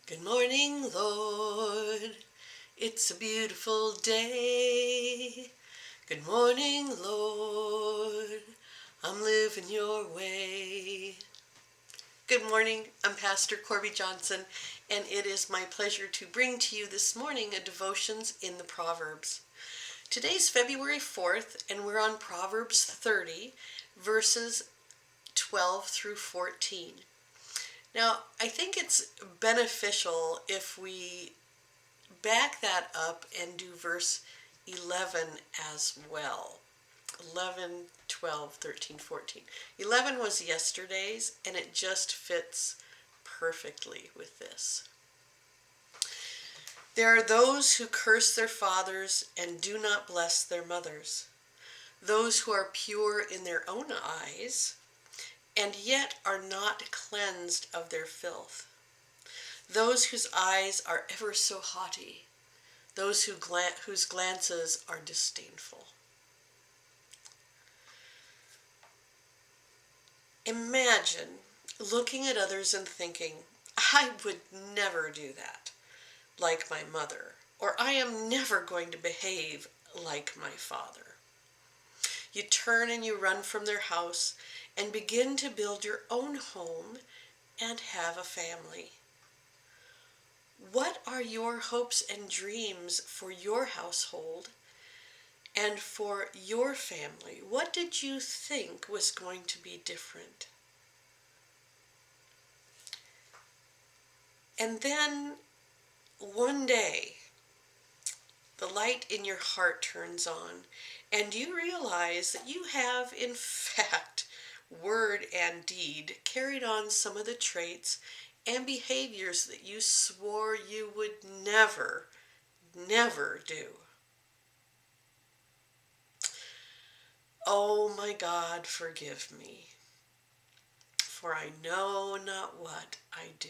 Good morning, Lord. It's a beautiful day. Good morning, Lord. I'm living your way. Good morning. I'm Pastor Corby Johnson, and it is my pleasure to bring to you this morning a devotions in the Proverbs. Today's February 4th, and we're on Proverbs 30, verses 12 through 14. Now, I think it's beneficial if we back that up and do verse 11 as well. 11, 12, 13, 14. 11 was yesterday's, and it just fits perfectly with this. There are those who curse their fathers and do not bless their mothers, those who are pure in their own eyes and yet are not cleansed of their filth, those whose eyes are ever so haughty, those whose glances are disdainful. Imagine looking at others and thinking, I would never do that like my mother, or I am never going to behave like my father. You turn and you run from their house and begin to build your own home and have a family. What are your hopes and dreams for your household and for your family? What did you think was going to be different? And then one day, the light in your heart turns on, and you realize that you have, in fact, word and deed, carried on some of the traits and behaviors that you swore you would never, never do. Oh my God, forgive me, for I know not what I do.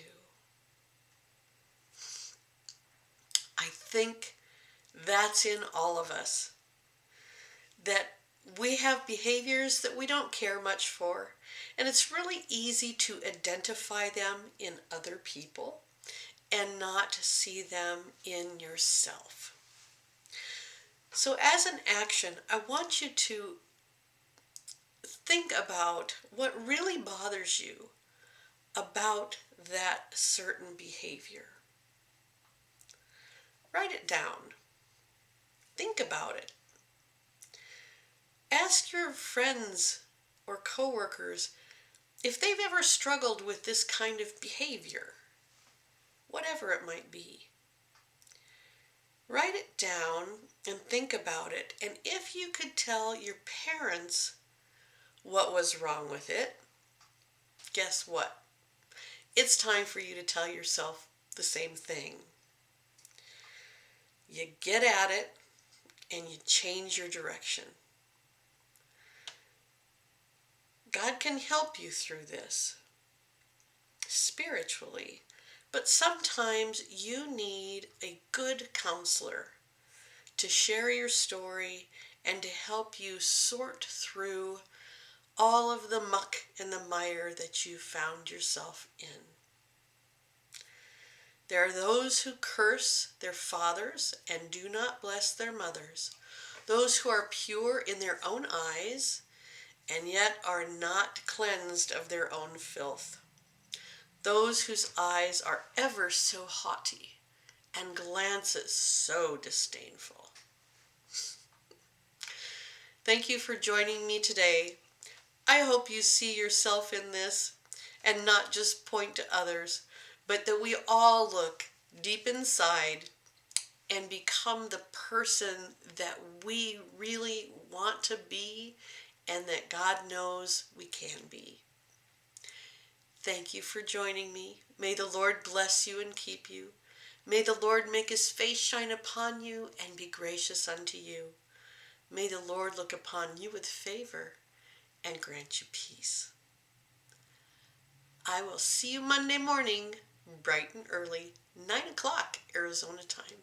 I think that's in all of us, that we have behaviors that we don't care much for, and it's really easy to identify them in other people and not see them in yourself. So as an action, I want you to think about what really bothers you about that certain behavior. Write it down. Think about it. Ask your friends or coworkers if they've ever struggled with this kind of behavior, whatever it might be. Write it down and think about it, and if you could tell your parents what was wrong with it, guess what? It's time for you to tell yourself the same thing. You get at it and you change your direction. God can help you through this spiritually, but sometimes you need a good counselor to share your story and to help you sort through all of the muck and the mire that you found yourself in. There are those who curse their fathers and do not bless their mothers, those who are pure in their own eyes and yet are not cleansed of their own filth, those whose eyes are ever so haughty and glances so disdainful. Thank you for joining me today. I hope you see yourself in this and not just point to others, but that we all look deep inside and become the person that we really want to be and that God knows we can be. Thank you for joining me. May the Lord bless you and keep you. May the Lord make his face shine upon you and be gracious unto you. May the Lord look upon you with favor and grant you peace. I will see you Monday morning, bright and early, 9 o'clock Arizona time.